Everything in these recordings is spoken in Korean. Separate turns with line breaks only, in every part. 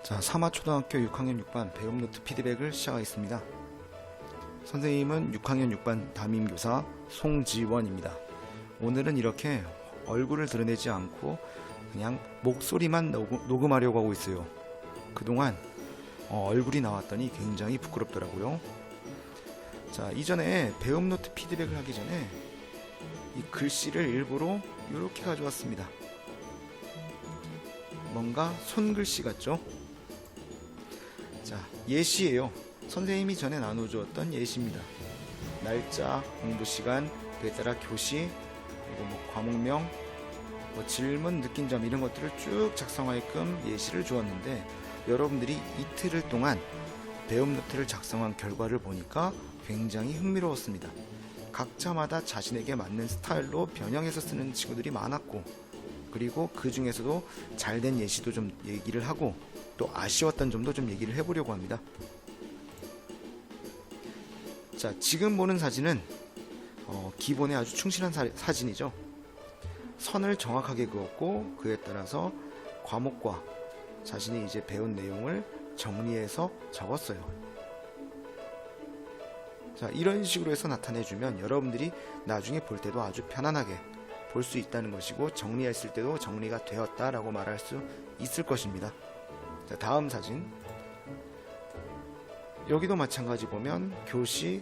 자, 사마초등학교 6학년 6반 배움노트 피드백을 시작하겠습니다. 선생님은 6학년 6반 담임교사 송지원입니다. 오늘은 이렇게 얼굴을 드러내지 않고 그냥 목소리만 녹음하려고 하고 있어요. 그동안 얼굴이 나왔더니 굉장히 부끄럽더라고요. 자, 이전에 배움노트 피드백을 하기 전에 이 글씨를 일부러 이렇게 가져왔습니다. 뭔가 손글씨 같죠? 자, 예시예요. 선생님이 전에 나눠주었던 예시입니다. 날짜, 공부시간, 그에 따라 교시, 그리고 과목명, 질문, 느낀 점 이런 것들을 쭉 작성하게끔 예시를 주었는데, 여러분들이 이틀을 동안 배움노트를 작성한 결과를 보니까 굉장히 흥미로웠습니다. 각자마다 자신에게 맞는 스타일로 변형해서 쓰는 친구들이 많았고, 그리고 그 중에서도 잘된 예시도 좀 얘기를 하고 또 아쉬웠던 점도 좀 얘기를 해보려고 합니다. 자, 지금 보는 사진은 기본에 아주 충실한 사진이죠. 선을 정확하게 그었고 그에 따라서 과목과 자신이 이제 배운 내용을 정리해서 적었어요. 자, 이런 식으로 해서 나타내주면 여러분들이 나중에 볼 때도 아주 편안하게 볼 수 있다는 것이고, 정리했을 때도 정리가 되었다라고 말할 수 있을 것입니다. 자, 다음 사진. 여기도 마찬가지 보면 교시,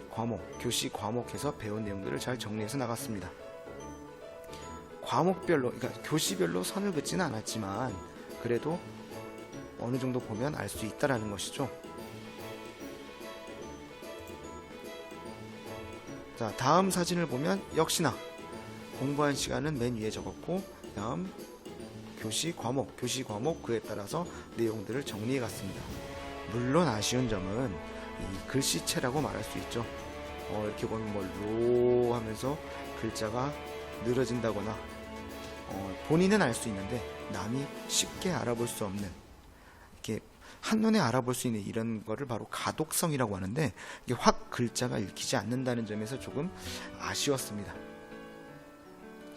과목해서 배운 내용들을 잘 정리해서 나갔습니다. 과목별로, 그러니까 교시별로 선을 긋지는 않았지만 그래도 어느 정도 보면 알 수 있다라는 것이죠. 자, 다음 사진을 보면 역시나 공부한 시간은 맨 위에 적었고, 다음 교시, 과목, 그에 따라서 내용들을 정리해 갔습니다. 물론 아쉬운 점은 이 글씨체라고 말할 수 있죠. 이렇게 보면 로 하면서 글자가 늘어진다거나 본인은 알 수 있는데 남이 쉽게 알아볼 수 없는, 이렇게 한눈에 알아볼 수 있는 이런 거를 바로 가독성이라고 하는데, 이게 확 글자가 읽히지 않는다는 점에서 조금 아쉬웠습니다.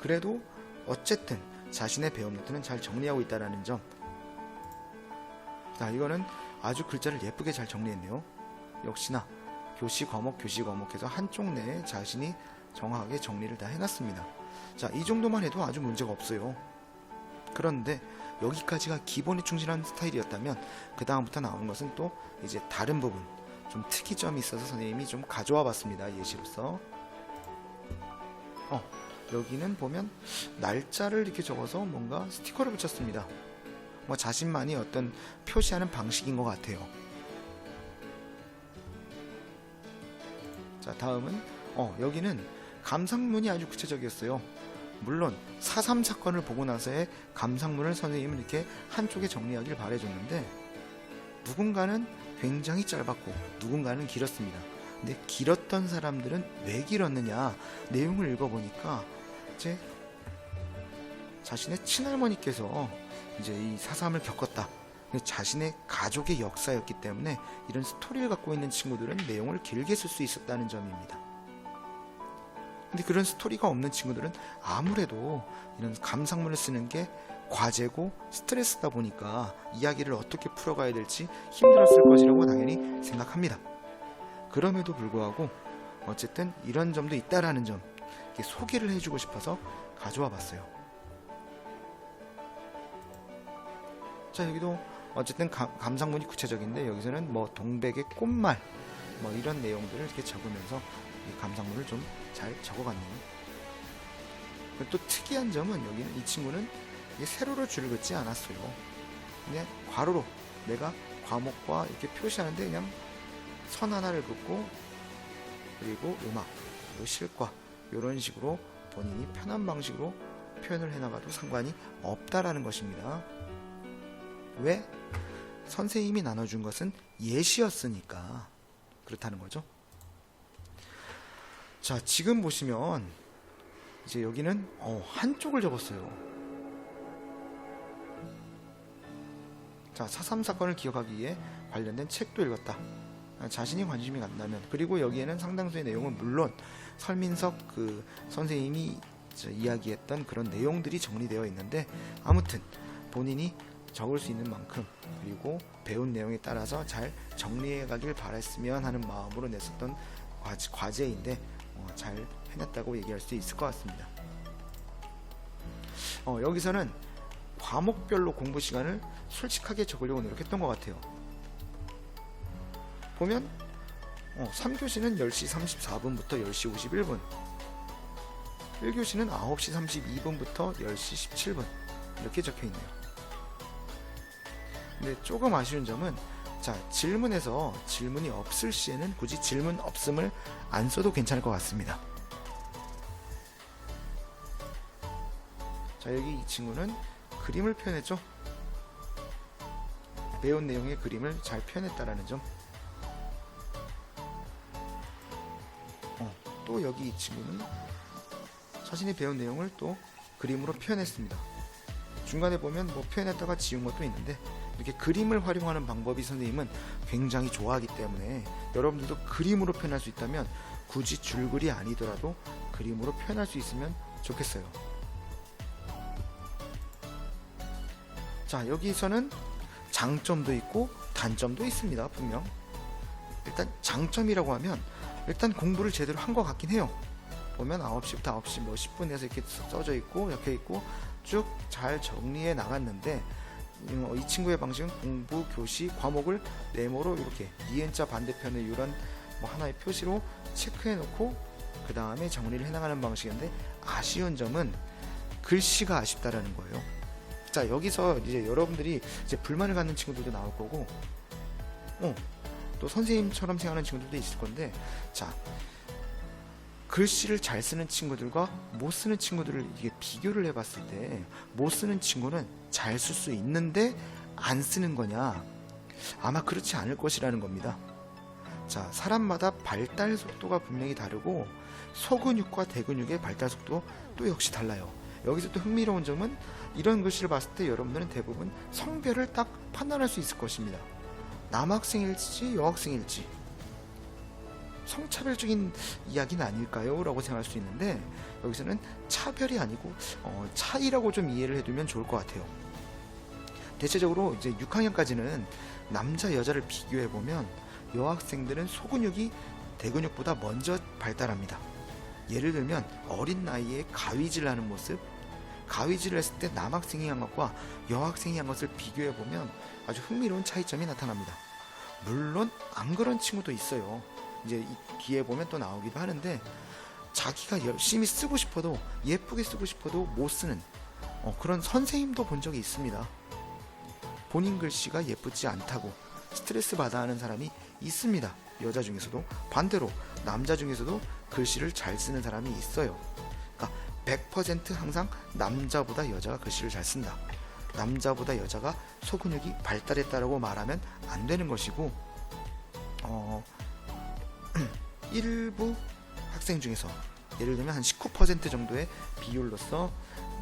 그래도 어쨌든 자신의 배움노트는 잘 정리하고 있다는 점. 자, 이거는 아주 글자를 예쁘게 잘 정리했네요. 역시나 교시, 과목해서 한쪽 내에 자신이 정확하게 정리를 다 해놨습니다. 자, 이 정도만 해도 아주 문제가 없어요. 그런데 여기까지가 기본에 충실한 스타일이었다면 그 다음부터 나오는 것은 또 이제 다른 부분, 좀 특이점이 있어서 선생님이 좀 가져와 봤습니다. 예시로서 여기는 보면 날짜를 이렇게 적어서 뭔가 스티커를 붙였습니다. 자신만이 어떤 표시하는 방식인 것 같아요. 자, 다음은 여기는 감상문이 아주 구체적이었어요. 물론 4.3 사건을 보고 나서의 감상문을 선생님은 이렇게 한쪽에 정리하길 바라줬는데, 누군가는 굉장히 짧았고 누군가는 길었습니다. 근데 길었던 사람들은 왜 길었느냐, 내용을 읽어보니까 이제 자신의 친할머니께서 이제 이 4.3을 겪었다, 자신의 가족의 역사였기 때문에 이런 스토리를 갖고 있는 친구들은 내용을 길게 쓸 수 있었다는 점입니다. 근데 그런 스토리가 없는 친구들은 아무래도 이런 감상문을 쓰는 게 과제고 스트레스다 보니까 이야기를 어떻게 풀어가야 될지 힘들었을 것이라고 당연히 생각합니다. 그럼에도 불구하고 어쨌든 이런 점도 있다라는 점, 소개를 해주고 싶어서 가져와 봤어요. 자, 여기도 어쨌든 감상문이 구체적인데, 여기서는 동백의 꽃말 이런 내용들을 이렇게 적으면서 이 감상문을 좀 잘 적어갔네요. 또 특이한 점은 여기는 이 친구는 세로로 줄을 긋지 않았어요. 그냥 괄호로 내가 과목과 이렇게 표시하는데 그냥 선 하나를 긋고, 그리고 음악, 그리고 실과, 이런 식으로 본인이 편한 방식으로 표현을 해나가도 상관이 없다라는 것입니다. 왜? 선생님이 나눠준 것은 예시였으니까 그렇다는 거죠. 자, 지금 보시면 이제 여기는 한쪽을 적었어요. 자, 4.3 사건을 기억하기 위해 관련된 책도 읽었다. 자신이 관심이 간다면. 그리고 여기에는 상당수의 내용은 물론 설민석 그 선생님이 이야기했던 그런 내용들이 정리되어 있는데, 아무튼 본인이 적을 수 있는 만큼, 그리고 배운 내용에 따라서 잘 정리해 가길 바랬으면 하는 마음으로 냈었던 과제인데 잘 해냈다고 얘기할 수 있을 것 같습니다. 여기서는 과목별로 공부 시간을 솔직하게 적으려고 노력했던 것 같아요. 보면 3교시는 10시 34분부터 10시 51분, 1교시는 9시 32분부터 10시 17분 이렇게 적혀있네요. 근데 조금 아쉬운 점은, 자, 질문에서 질문이 없을 시에는 굳이 질문 없음을 안 써도 괜찮을 것 같습니다. 자, 여기 이 친구는 그림을 표현했죠. 배운 내용의 그림을 잘 표현했다라는 점. 또 여기 이 친구는 자신이 배운 내용을 또 그림으로 표현했습니다. 중간에 보면 뭐 표현했다가 지운 것도 있는데, 이렇게 그림을 활용하는 방법이 선생님은 굉장히 좋아하기 때문에 여러분들도 그림으로 표현할 수 있다면 굳이 줄글이 아니더라도 그림으로 표현할 수 있으면 좋겠어요. 자, 여기서는 장점도 있고 단점도 있습니다. 분명. 일단 장점이라고 하면 일단 공부를 제대로 한 것 같긴 해요. 보면 9시부터 9시 뭐 10분에서 이렇게 써져 있고 적혀 있고 쭉 잘 정리해 나갔는데, 이 친구의 방식은 공부, 교시, 과목을 네모로 이렇게 니은자 반대편에 이런 뭐 하나의 표시로 체크해 놓고 그 다음에 정리를 해 나가는 방식인데, 아쉬운 점은 글씨가 아쉽다라는 거예요. 자, 여기서 이제 여러분들이 이제 불만을 갖는 친구들도 나올 거고, 또 선생님처럼 생각하는 친구들도 있을 건데, 자, 글씨를 잘 쓰는 친구들과 못 쓰는 친구들을 이게 비교를 해봤을 때, 못 쓰는 친구는 잘 쓸 수 있는데 안 쓰는 거냐? 아마 그렇지 않을 것이라는 겁니다. 자, 사람마다 발달 속도가 분명히 다르고 소근육과 대근육의 발달 속도 또 역시 달라요. 여기서 또 흥미로운 점은, 이런 글씨를 봤을 때 여러분들은 대부분 성별을 딱 판단할 수 있을 것입니다. 남학생일지 여학생일지. 성차별적인 이야기는 아닐까요? 라고 생각할 수 있는데, 여기서는 차별이 아니고 차이라고 좀 이해를 해두면 좋을 것 같아요. 대체적으로 이제 6학년까지는 남자 여자를 비교해보면 여학생들은 소근육이 대근육보다 먼저 발달합니다. 예를 들면 어린 나이에 가위질을 하는 모습, 가위질을 했을 때 남학생이 한 것과 여학생이 한 것을 비교해보면 아주 흥미로운 차이점이 나타납니다. 물론 안 그런 친구도 있어요. 이제 이 뒤에 보면 또 나오기도 하는데, 자기가 열심히 쓰고 싶어도, 예쁘게 쓰고 싶어도 못 쓰는 그런 선생님도 본 적이 있습니다. 본인 글씨가 예쁘지 않다고 스트레스 받아 하는 사람이 있습니다. 여자 중에서도. 반대로 남자 중에서도 글씨를 잘 쓰는 사람이 있어요. 그러니까 100% 항상 남자보다 여자가 글씨를 잘 쓴다, 남자보다 여자가 소근육이 발달했다라고 말하면 안 되는 것이고, 일부 학생 중에서 예를 들면 한 19% 정도의 비율로서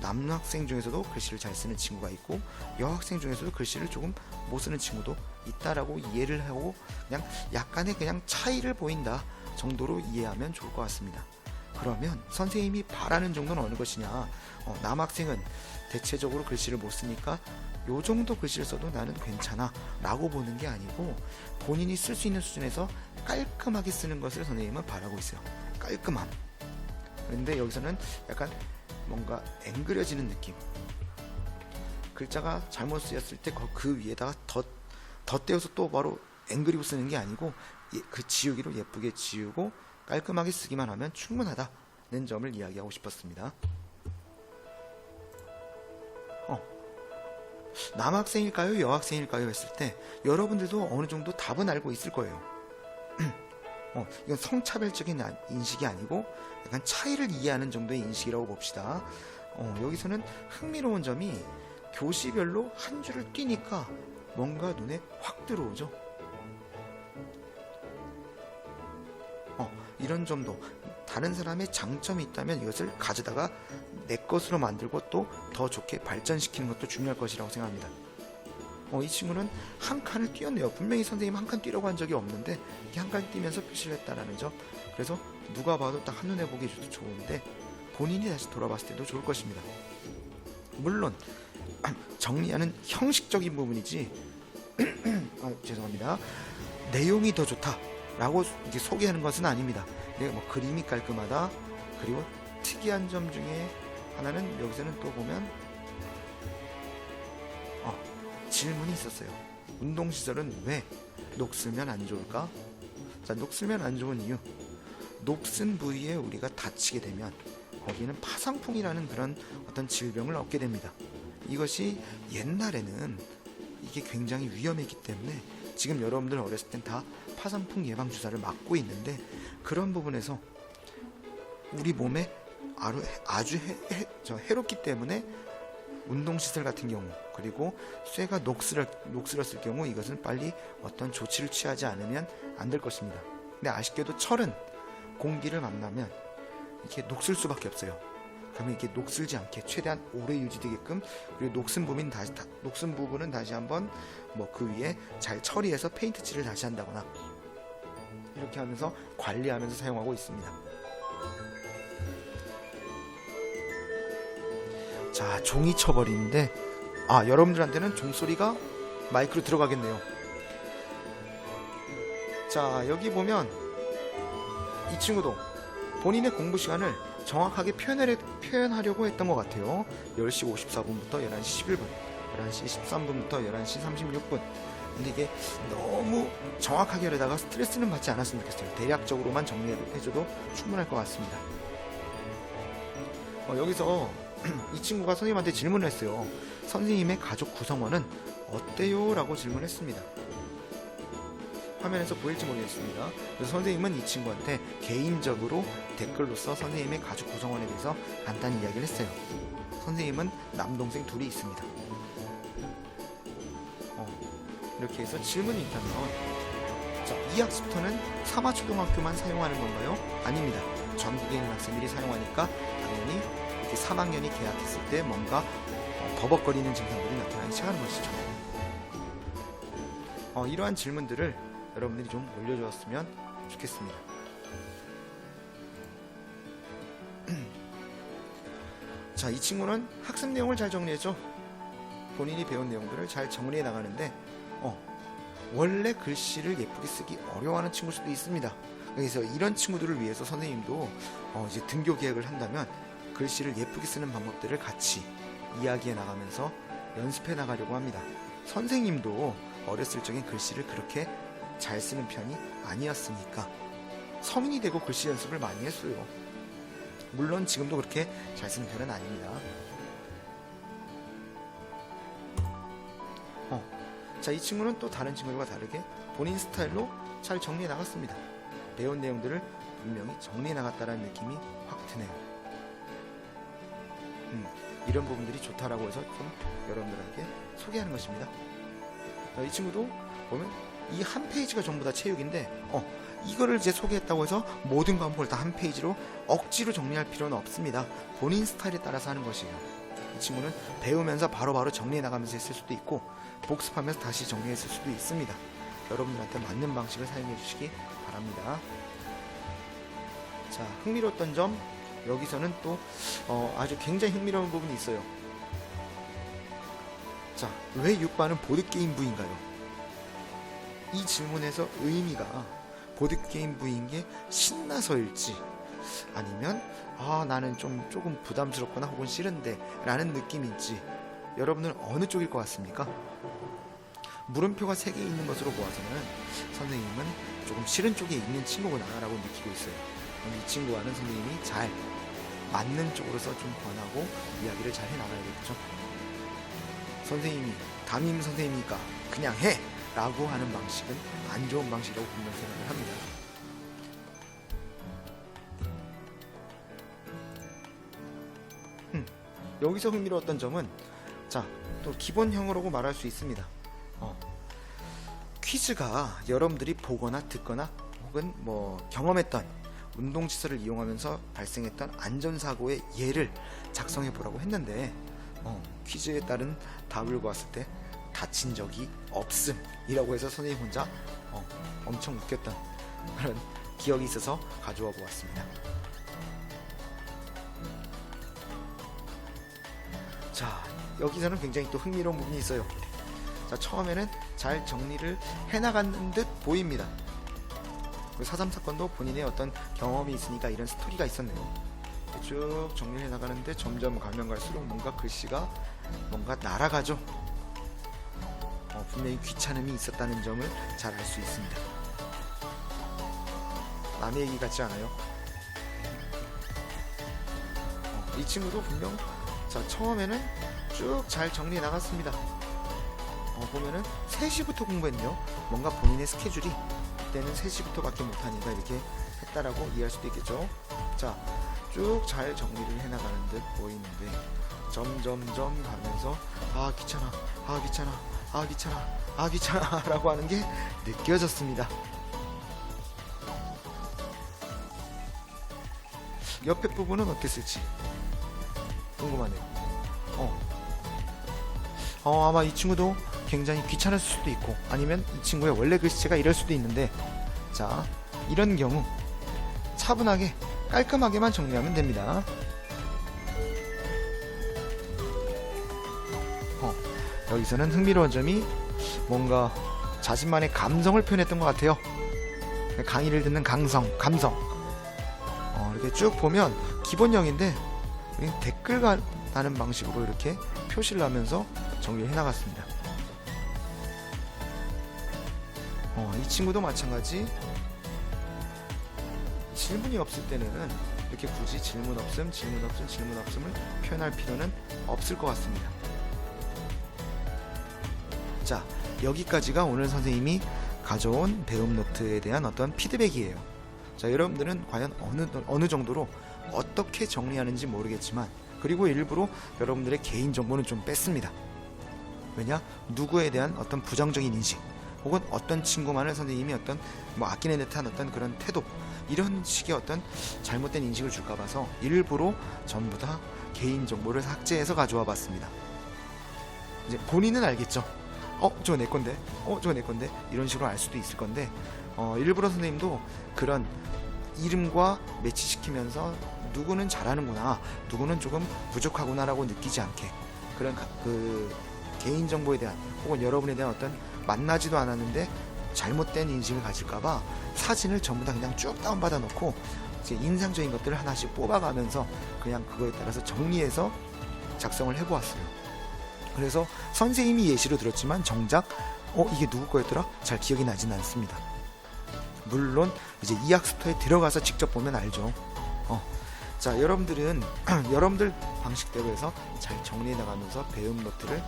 남학생 중에서도 글씨를 잘 쓰는 친구가 있고, 여학생 중에서도 글씨를 조금 못 쓰는 친구도 있다라고 이해를 하고, 그냥 약간의 그냥 차이를 보인다 정도로 이해하면 좋을 것 같습니다. 그러면 선생님이 바라는 정도는 어느 것이냐? 남학생은 대체적으로 글씨를 못 쓰니까 요 정도 글씨를 써도 나는 괜찮아 라고 보는 게 아니고, 본인이 쓸 수 있는 수준에서 깔끔하게 쓰는 것을 선생님은 바라고 있어요. 깔끔함. 그런데 여기서는 약간 뭔가 앵그려지는 느낌, 글자가 잘못 쓰였을 때 그 위에다가 덧대어서 또 바로 앵그리고 쓰는 게 아니고, 그 지우기로 예쁘게 지우고 깔끔하게 쓰기만 하면 충분하다는 점을 이야기하고 싶었습니다. 남학생일까요? 여학생일까요? 했을 때 여러분들도 어느 정도 답은 알고 있을 거예요. 이건 성차별적인 인식이 아니고 약간 차이를 이해하는 정도의 인식이라고 봅시다. 여기서는 흥미로운 점이 교시별로 한 줄을 띄니까 뭔가 눈에 확 들어오죠. 이런 점도, 다른 사람의 장점이 있다면 이것을 가져다가 내 것으로 만들고 또 더 좋게 발전시키는 것도 중요할 것이라고 생각합니다. 이 친구는 한 칸을 띄었네요. 분명히 선생님 한 칸 띄라고 한 적이 없는데 이렇게 한 칸 띄면서 표시를 했다라는 점. 그래서 누가 봐도 딱 한눈에 보기 좋은데 본인이 다시 돌아봤을 때도 좋을 것입니다. 물론 정리하는 형식적인 부분이지 죄송합니다. 내용이 더 좋다라고 이렇게 소개하는 것은 아닙니다. 뭐 그림이 깔끔하다. 그리고 특이한 점 중에 하나는 여기서는 또 보면 질문이 있었어요. 운동시설은 왜 녹슬면 안 좋을까? 자, 녹슬면 안 좋은 이유. 녹슨 부위에 우리가 다치게 되면 거기는 파상풍이라는 그런 어떤 질병을 얻게 됩니다. 이것이 옛날에는 이게 굉장히 위험했기 때문에 지금 여러분들 어렸을 땐 다 파상풍 예방 주사를 맞고 있는데, 그런 부분에서 우리 몸에 아주 해롭기 때문에 운동시설 같은 경우, 그리고 쇠가 녹슬었을 경우 이것은 빨리 어떤 조치를 취하지 않으면 안 될 것입니다. 근데 아쉽게도 철은 공기를 만나면 이렇게 녹슬 수밖에 없어요. 그러면 이렇게 녹슬지 않게 최대한 오래 유지되게끔, 그리고 녹슨 부분은 다시 한번 뭐 그 위에 잘 처리해서 페인트 칠을 다시 한다거나 이렇게 하면서 관리하면서 사용하고 있습니다. 자, 종이 쳐버리는데 여러분들한테는 종소리가 마이크로 들어가겠네요. 자, 여기 보면 이 친구도 본인의 공부 시간을 정확하게 표현하려고 했던 것 같아요. 10시 54분부터 11시 11분, 11시 13분부터 11시 36분. 근데 이게 너무 정확하게 하려다가 스트레스는 받지 않았으면 좋겠어요. 대략적으로만 정리해줘도 충분할 것 같습니다. 여기서 이 친구가 선생님한테 질문을 했어요. 선생님의 가족 구성원은 어때요? 라고 질문했습니다. 화면에서 보일지 모르겠습니다. 그래서 선생님은 이 친구한테 개인적으로 댓글로서 선생님의 가족 구성원에 대해서 간단히 이야기를 했어요. 선생님은 남동생 둘이 있습니다. 이렇게 해서 질문이 있다면, 자, 이 학습터는 사마초등학교만 사용하는 건가요? 아닙니다. 전국에 있는 학생들이 사용하니까 당연히 이렇게 3학년이 개학했을 때 뭔가 버벅거리는 증상들이 나타나기 시작하는 것이죠. 이러한 질문들을 여러분들이 좀 올려주었으면 좋겠습니다. 자, 이 친구는 학습 내용을 잘 정리했죠. 본인이 배운 내용들을 잘 정리해 나가는데 원래 글씨를 예쁘게 쓰기 어려워하는 친구일 수도 있습니다. 그래서 이런 친구들을 위해서 선생님도 이제 등교 계획을 한다면 글씨를 예쁘게 쓰는 방법들을 같이 이야기해 나가면서 연습해 나가려고 합니다. 선생님도 어렸을 적엔 글씨를 그렇게 잘 쓰는 편이 아니었으니까 성인이 되고 글씨 연습을 많이 했어요. 물론 지금도 그렇게 잘 쓰는 편은 아닙니다. 자, 이 친구는 또 다른 친구들과 다르게 본인 스타일로 잘 정리해 나갔습니다. 배운 내용들을 분명히 정리해 나갔다는 느낌이 확 드네요. 이런 부분들이 좋다라고 해서 좀 여러분들에게 소개하는 것입니다. 이 친구도 보면 이 한 페이지가 전부 다 체육인데 이거를 이제 소개했다고 해서 모든 과목을 다 한 페이지로 억지로 정리할 필요는 없습니다. 본인 스타일에 따라서 하는 것이에요. 이 친구는 배우면서 바로바로 정리해 나가면서 했을 수도 있고 복습하면서 다시 정리했을 수도 있습니다. 여러분들한테 맞는 방식을 사용해 주시기 바랍니다. 자, 흥미로웠던 점, 여기서는 또 아주 굉장히 흥미로운 부분이 있어요. 자, 왜 6반은 보드게임 부인가요? 이 질문에서 의미가 보드게임 부인 게 신나서일지, 아니면 나는 조금 부담스럽거나 혹은 싫은데 라는 느낌인지, 여러분은 어느 쪽일 것 같습니까? 물음표가 3개 있는 것으로 보아서는 선생님은 조금 싫은 쪽에 있는 친구구나 라고 느끼고 있어요. 이 친구와는 선생님이 잘 맞는 쪽으로서 좀 권하고 이야기를 잘 해나가야겠죠. 선생님이 담임 선생님이니까 그냥 해! 라고 하는 방식은 안 좋은 방식이라고 분명 생각을 합니다. 여기서 흥미로웠던 점은, 자, 또 기본형으로 말할 수 있습니다. 퀴즈가 여러분들이 보거나 듣거나 혹은 뭐 경험했던 운동시설을 이용하면서 발생했던 안전사고의 예를 작성해 보라고 했는데 퀴즈에 따른 답을 보았을 때 다친 적이 없음이라고 해서 선생님 혼자 엄청 웃겼던 그런 기억이 있어서 가져와 보았습니다. 자, 여기서는 굉장히 또 흥미로운 부분이 있어요. 자, 처음에는 잘 정리를 해나가는 듯 보입니다. 그 4.3 사건도 본인의 어떤 경험이 있으니까 이런 스토리가 있었네요. 쭉 정리해 나가는데 점점 가면 갈수록 뭔가 글씨가 뭔가 날아가죠. 분명히 귀찮음이 있었다는 점을 잘 알 수 있습니다. 남의 얘기 같지 않아요? 이 친구도 분명 자 처음에는 쭉 잘 정리해 나갔습니다. 보면은 3시부터 공부했네요. 뭔가 본인의 스케줄이 그때는 3시부터 밖에 못하니까 이렇게 했다라고 이해할 수도 있겠죠. 자, 쭉 잘 정리를 해나가는 듯 보이는데 점점점 가면서 아 귀찮아, 아 귀찮아, 아 귀찮아, 아 귀찮아 라고 하는 게 느껴졌습니다. 옆에 부분은 어땠을지 궁금하네요. 아마 이 친구도 굉장히 귀찮았을 수도 있고 아니면 이 친구의 원래 글씨체가 이럴 수도 있는데 자 이런 경우 차분하게 깔끔하게만 정리하면 됩니다. 여기서는 흥미로운 점이 뭔가 자신만의 감성을 표현했던 것 같아요. 강의를 듣는 감성 이렇게 쭉 보면 기본형인데 댓글 다는 방식으로 이렇게 표시를 하면서 정리를 해나갔습니다. 이 친구도 마찬가지 질문이 없을 때는 이렇게 굳이 질문 없음을 표현할 필요는 없을 것 같습니다. 자, 여기까지가 오늘 선생님이 가져온 배움 노트에 대한 어떤 피드백이에요. 자, 여러분들은 과연 어느 정도로 어떻게 정리하는지 모르겠지만 그리고 일부러 여러분들의 개인정보는 좀 뺐습니다. 왜냐? 누구에 대한 어떤 부정적인 인식 혹은 어떤 친구만을 선생님이 어떤 아끼는 듯한 어떤 그런 태도 이런 식의 어떤 잘못된 인식을 줄까 봐서 일부러 전부 다 개인정보를 삭제해서 가져와 봤습니다. 이제 본인은 알겠죠? 저거 내 건데 저거 내 건데 이런 식으로 알 수도 있을 건데 일부러 선생님도 그런 이름과 매치시키면서 누구는 잘하는구나 누구는 조금 부족하구나 라고 느끼지 않게 그런 그 개인정보에 대한 혹은 여러분에 대한 어떤 만나지도 않았는데 잘못된 인식을 가질까봐 사진을 전부 다 그냥 쭉 다운받아 놓고 이제 인상적인 것들을 하나씩 뽑아가면서 그냥 그거에 따라서 정리해서 작성을 해보았어요. 그래서 선생님이 예시로 들었지만 정작 이게 누구 거였더라? 잘 기억이 나진 않습니다. 물론 이제 이학스토에 들어가서 직접 보면 알죠. 자, 여러분들은 여러분들 방식대로 해서 잘 정리해 나가면서 배움 노트를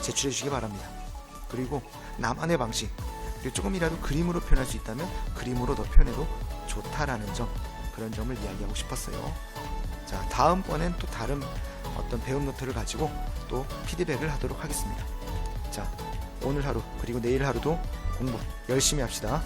제출해 주시기 바랍니다. 그리고 나만의 방식 그리고 조금이라도 그림으로 표현할 수 있다면 그림으로 더 표현해도 좋다라는 점 그런 점을 이야기하고 싶었어요. 자, 다음번엔 또 다른 어떤 배움 노트를 가지고 또 피드백을 하도록 하겠습니다. 자, 오늘 하루 그리고 내일 하루도 공부 열심히 합시다.